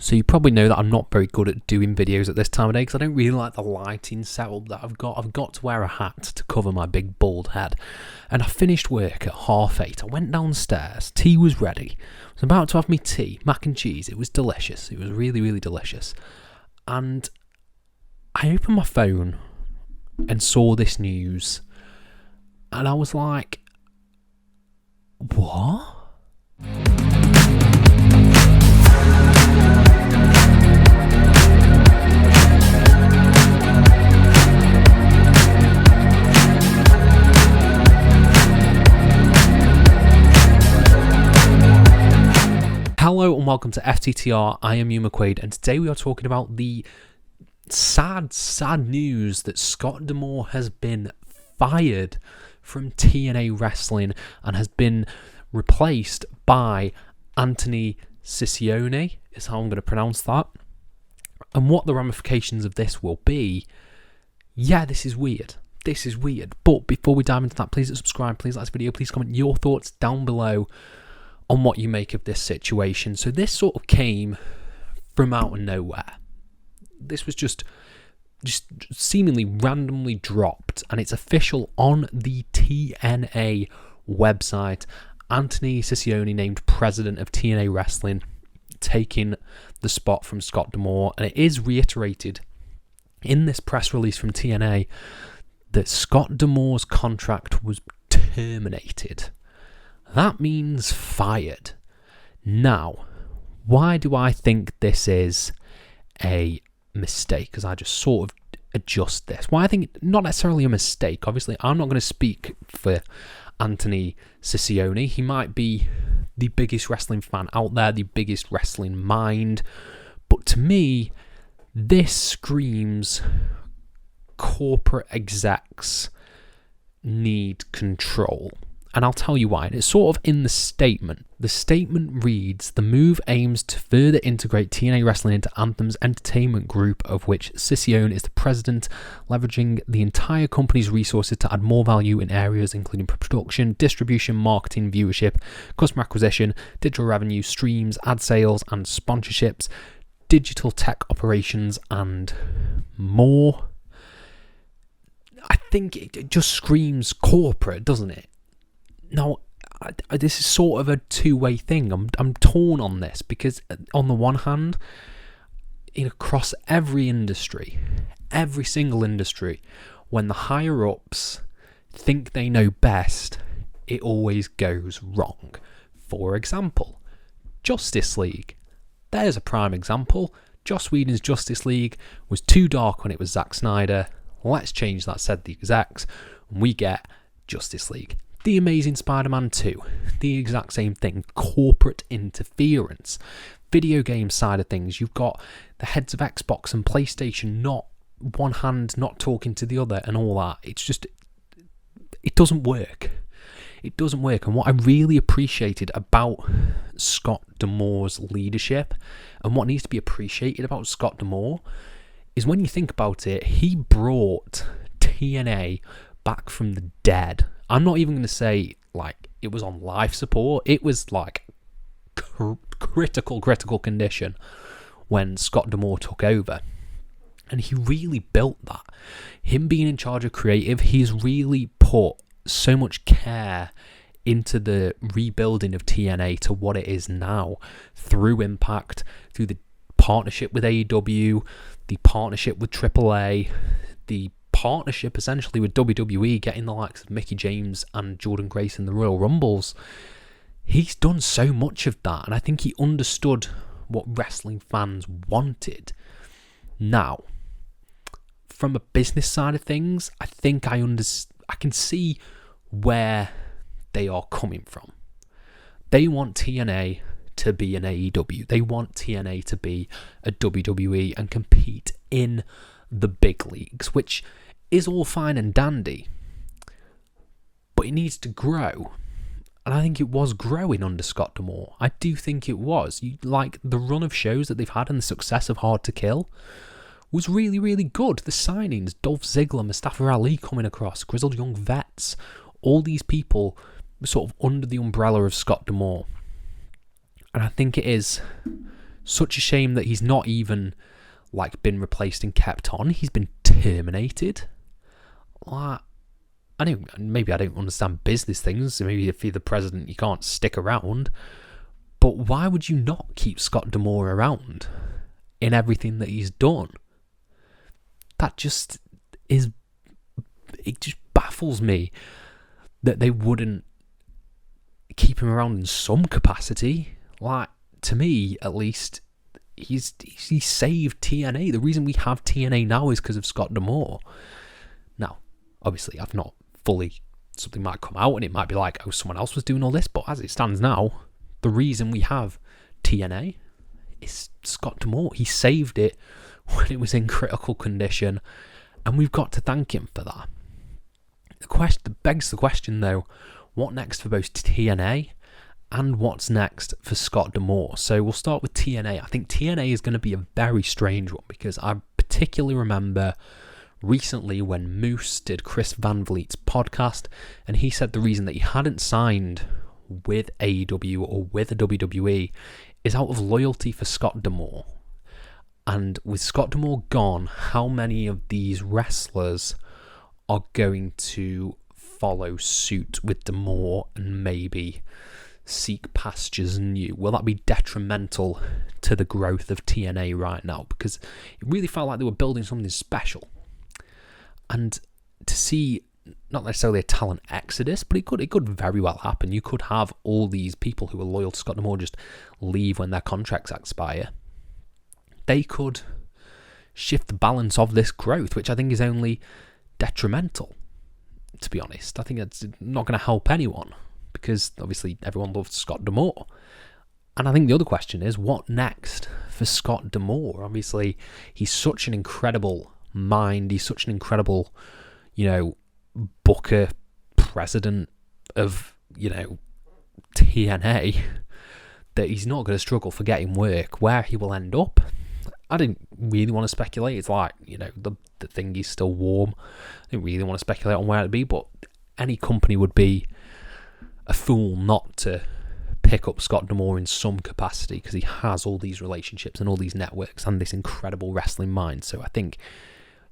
So you probably know that I'm not very good at doing videos at this time of day because I don't really like the lighting setup that I've got. I've got to wear a hat to cover my big bald head. And I finished work at 8:30. I went downstairs, tea was ready. I was about to have me tea, mac and cheese. It was delicious. It was really, really delicious. And I opened my phone and saw this news. And I was like, what? Hello and welcome to FTTR. I am Hugh McQuaid, and today we are talking about the sad news that Scott D'Amore has been fired from TNA Wrestling and has been replaced by Anthony Ciccione, is how I'm going to pronounce that. And what the ramifications of this will be, yeah, this is weird. But before we dive into that, please subscribe, please like this video, please comment your thoughts down below on what you make of this situation. So this sort of came from out of nowhere. This was just seemingly randomly dropped, and it's official on the TNA website. Anthony Ciccione named President of TNA Wrestling, taking the spot from Scott D'Amore, and it is reiterated in this press release from TNA that Scott D'Amore's contract was terminated. That means fired. Now, why do I think this is a mistake? Because I just sort of adjust this. Why I think not necessarily a mistake. Obviously, I'm not going to speak for Anthony Ciccione. He might be the biggest wrestling fan out there, the biggest wrestling mind. But to me, this screams corporate execs need control. And I'll tell you why. And it's sort of in the statement. The statement reads, the move aims to further integrate TNA Wrestling into Anthem's entertainment group, of which Ciccione is the president, leveraging the entire company's resources to add more value in areas including production, distribution, marketing, viewership, customer acquisition, digital revenue, streams, ad sales and sponsorships, digital tech operations and more. I think it just screams corporate, doesn't it? Now, this is sort of a two-way thing. I'm torn on this because, on the one hand, across every industry, every single industry, when the higher-ups think they know best, it always goes wrong. For example, Justice League. There's a prime example. Joss Whedon's Justice League was too dark when it was Zack Snyder. Let's change that, said the execs, and we get Justice League. The Amazing Spider-Man 2, the exact same thing, corporate interference. Video game side of things, you've got the heads of Xbox and PlayStation, not one hand not talking to the other and all that. It's just, it doesn't work. It doesn't work. And what I really appreciated about Scott D'Amore's leadership, and what needs to be appreciated about Scott D'Amore, is when you think about it, he brought TNA back from the dead. I'm not even going to say, like, it was on life support. It was, like, critical condition when Scott D'Amore took over. And he really built that. Him being in charge of creative, he's really put so much care into the rebuilding of TNA to what it is now, through Impact, through the partnership with AEW, the partnership with AAA, the partnership essentially with WWE, getting the likes of Mickie James and Jordynne Grace in the Royal Rumbles. He's done so much of that, and I think he understood what wrestling fans wanted. Now, from a business side of things, I think I can see where they are coming from. They want TNA to be an AEW. They want TNA to be a WWE and compete in the big leagues, which is all fine and dandy, but it needs to grow. And I think it was growing under Scott D'Amore. I do think it was. Like, the run of shows that they've had and the success of Hard to Kill was really, really good. The signings, Dolph Ziggler, Mustafa Ali coming across, Grizzled Young Vets, all these people were sort of under the umbrella of Scott D'Amore. And I think it is Such a shame that he's not even like been replaced and kept on. He's been terminated. Like, maybe I don't understand business things. Maybe if you're the president, you can't stick around. But why would you not keep Scott D'Amore around in everything that he's done? That just is... It just baffles me that they wouldn't keep him around in some capacity. Like, to me, at least, he saved TNA. The reason we have TNA now is because of Scott D'Amore. Now, obviously, I've not fully... Something might come out and it might be like, oh, someone else was doing all this. But as it stands now, the reason we have TNA is Scott D'Amore. He saved it when it was in critical condition, and we've got to thank him for that. Begs the question, though, what next for both TNA and what's next for Scott D'Amore? So we'll start with TNA. I think TNA is going to be a very strange one because I particularly remember recently when Moose did Chris Van Vliet's podcast, and he said the reason that he hadn't signed with AEW or with the WWE is out of loyalty for Scott D'Amore. And with Scott D'Amore gone, how many of these wrestlers are going to follow suit with D'Amore and maybe seek pastures new? Will that be detrimental to the growth of TNA right now? Because it really felt like they were building something special. And to see not necessarily a talent exodus, but it could very well happen. You could have all these people who are loyal to Scott D'Amore just leave when their contracts expire. They could shift the balance of this growth, which I think is only detrimental, to be honest. I think it's not going to help anyone because obviously everyone loves Scott D'Amore. And I think the other question is, what next for Scott D'Amore? Obviously, he's such an incredible mind. He's such an incredible, booker, president of, TNA, that he's not going to struggle for getting work. Where he will end up, I didn't really want to speculate. It's like, the thing is still warm. I didn't really want to speculate on where it'd be, but any company would be a fool not to pick up Scott D'Amore in some capacity because he has all these relationships and all these networks and this incredible wrestling mind. So I think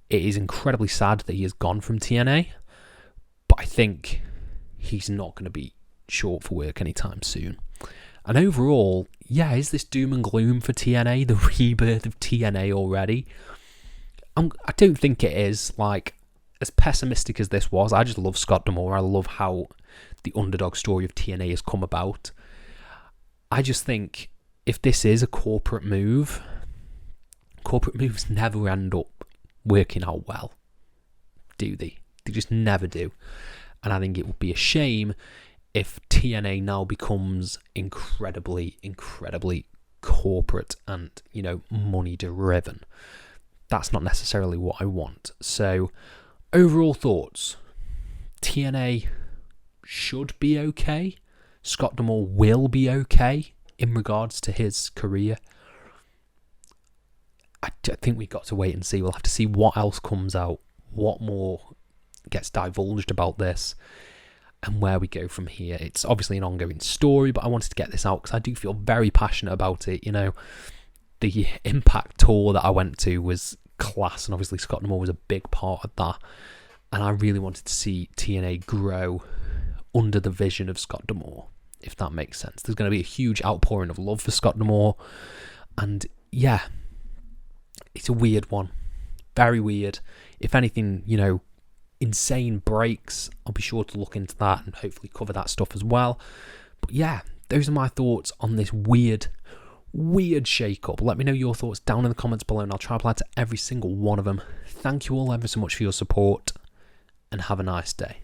it is incredibly sad that he has gone from TNA, but I think he's not going to be short for work anytime soon. And overall, is this doom and gloom for TNA, the rebirth of TNA already? I don't think it is. Like, as pessimistic as this was, I just love Scott D'Amore. I love how the underdog story of TNA has come about. I just think if this is a corporate move, corporate moves never end up working out well, do they? They just never do. And I think it would be a shame if TNA now becomes incredibly, incredibly corporate and, money driven. That's not necessarily what I want. So, overall thoughts. TNA should be okay. Scott D'Amore will be okay in regards to his career. I think we've got to wait and see. We'll have to see what else comes out, what more gets divulged about this, and where we go from here. It's obviously an ongoing story, but I wanted to get this out because I do feel very passionate about it. The Impact tour that I went to was class, and obviously Scott D'Amore was a big part of that. And I really wanted to see TNA grow under the vision of Scott D'Amore, if that makes sense. There's going to be a huge outpouring of love for Scott D'Amore, and it's a weird one. Very weird. If anything, insane breaks, I'll be sure to look into that and hopefully cover that stuff as well. But those are my thoughts on this weird shake-up. Let me know your thoughts down in the comments below, and I'll try to reply to every single one of them. Thank you all ever so much for your support, and have a nice day.